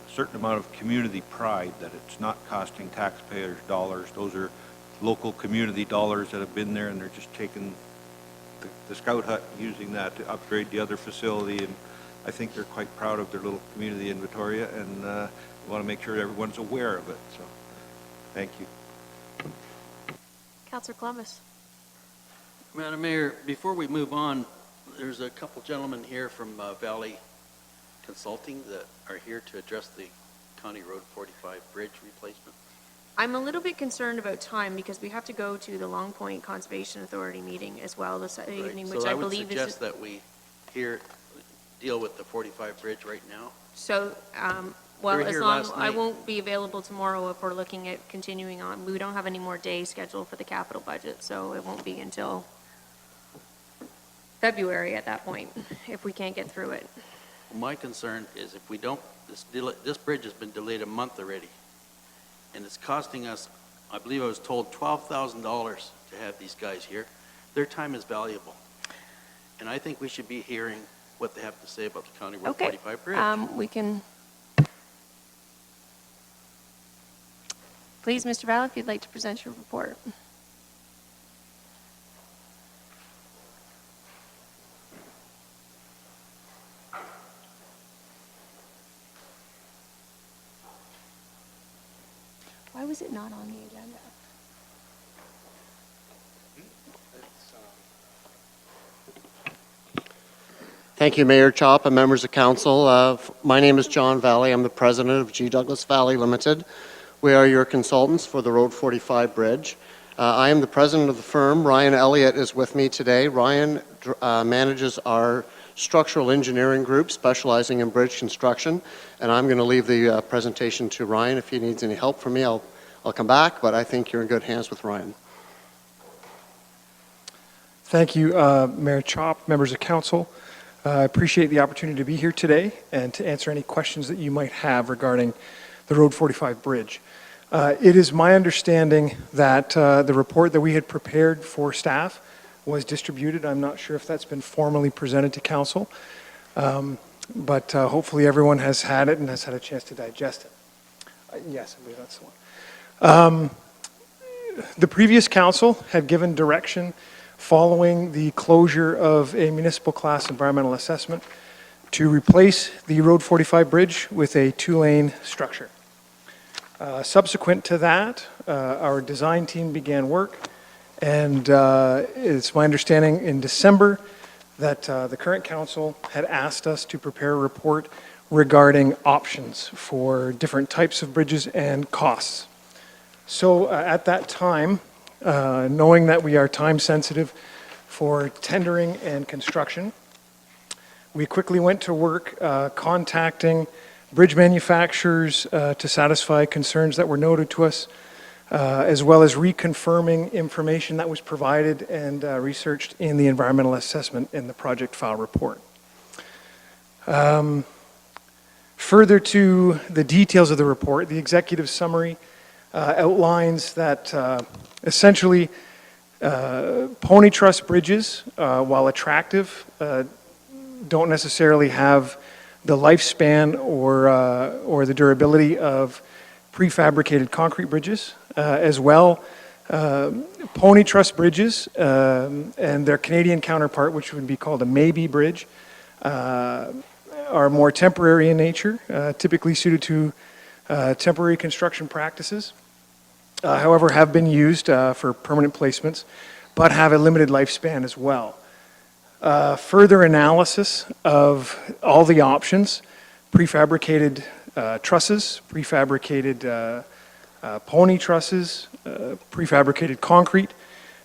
certain amount of community pride that it's not costing taxpayers dollars. Those are local community dollars that have been there, and they're just taking the Scout Hut, using that to upgrade the other facility, and I think they're quite proud of their little community in Victoria, and we want to make sure everyone's aware of it. So, thank you. Councilor Columbus. Madam Mayor, before we move on, there's a couple gentlemen here from Valley Consulting that are here to address the County Road 45 bridge replacement. I'm a little bit concerned about time because we have to go to the Long Point Conservation Authority meeting as well this evening, which so I believe would suggest that we deal with the 45 bridge right now. So, I won't be available tomorrow if we're looking at continuing on. We don't have any more days scheduled for the capital budget, so it won't be until February at that point, if we can't get through it. Well, my concern is if we don't, this bridge has been delayed a month already, and it's costing us, I believe I was told, $12,000 to to have these guys here. Their time is valuable. And I think we should be hearing what they have to say about the County Road Okay. 45 bridge. We can. Please, Mr. Val, if you'd like to present your report. Why was it not on the agenda? Thank you, Mayor Chop and members of council. My name is John Valley. I'm the president of G. Douglas Valley Limited. We are your consultants for the Road 45 bridge. I am the president of the firm. Ryan Elliott is with me today. Ryan manages our structural engineering group specializing in bridge construction, and I'm going to leave the presentation to Ryan. If he needs any help from me, I'll come back, but I think you're in good hands with Ryan. Thank you, Mayor Chop, members of council. I appreciate the opportunity to be here today and to answer any questions that you might have regarding the Road 45 bridge. It is my understanding that the report that we had prepared for staff was distributed. I'm not sure if that's been formally presented to council, but hopefully everyone has had it and has had a chance to digest it. Yes, I believe that's the one. The previous council had given direction following the closure of a municipal class environmental assessment to replace the Road 45 bridge with a two-lane structure. Subsequent to that, our design team began work, and it's my understanding in December that the current council had asked us to prepare a report regarding options for different types of bridges and costs. So at that time, knowing that we are time sensitive for tendering and construction, we quickly went to work contacting bridge manufacturers to satisfy concerns that were noted to us, as well as reconfirming information that was provided and researched in the environmental assessment in the project file report. Further to the details of the report, the executive summary outlines that essentially pony truss bridges, while attractive, don't necessarily have the lifespan or the durability of prefabricated concrete bridges. As well, pony truss bridges and their Canadian counterpart, which would be called a maybe bridge, are more temporary in nature, typically suited to temporary construction practices. However, have been used for permanent placements, but have a limited lifespan as well. Further analysis of all the options, prefabricated trusses, prefabricated pony trusses, prefabricated concrete,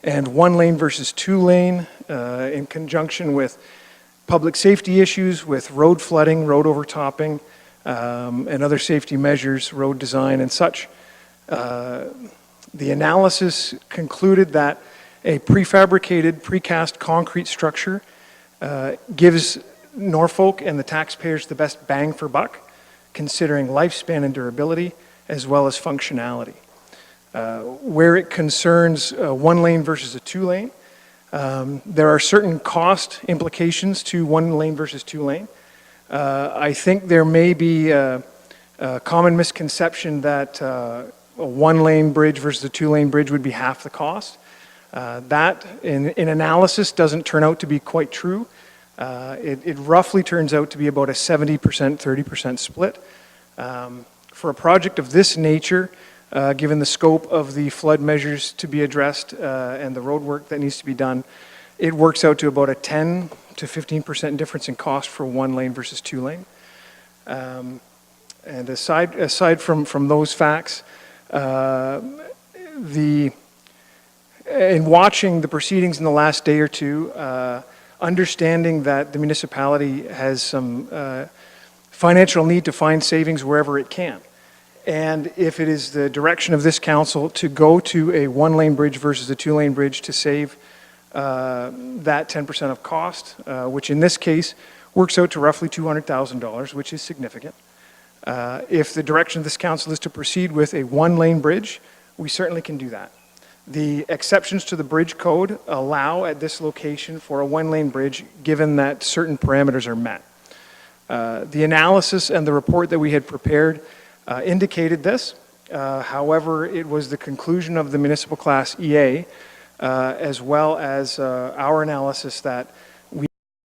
and one-lane versus two-lane in conjunction with public safety issues with road flooding, road overtopping, and other safety measures, road design and such. The analysis concluded that a prefabricated, precast concrete structure gives Norfolk and the taxpayers the best bang for buck, considering lifespan and durability, as well as functionality. Where it concerns one lane versus a two lane, there are certain cost implications to one lane versus two lane. I think there may be a common misconception that a one-lane bridge versus a two-lane bridge would be half the cost. That, in analysis, doesn't turn out to be quite true. It roughly turns out to be about a 70%, 30% split. For a project of this nature, given the scope of the flood measures to be addressed and the road work that needs to be done, it works out to about a 10 to 15% difference in cost for one lane versus two lane. And aside from those facts, in watching the proceedings in the last day or two, understanding that the municipality has some financial need to find savings wherever it can. And if it is the direction of this council to go to a one-lane bridge versus a two-lane bridge to save that 10% of cost, which in this case works out to roughly $200,000, which is significant. If the direction of this council is to proceed with a one-lane bridge, we certainly can do that. The exceptions to the bridge code allow at this location for a one-lane bridge, given that certain parameters are met. The analysis and the report that we had prepared indicated this. However, it was the conclusion of the municipal class EA, as well as our analysis, that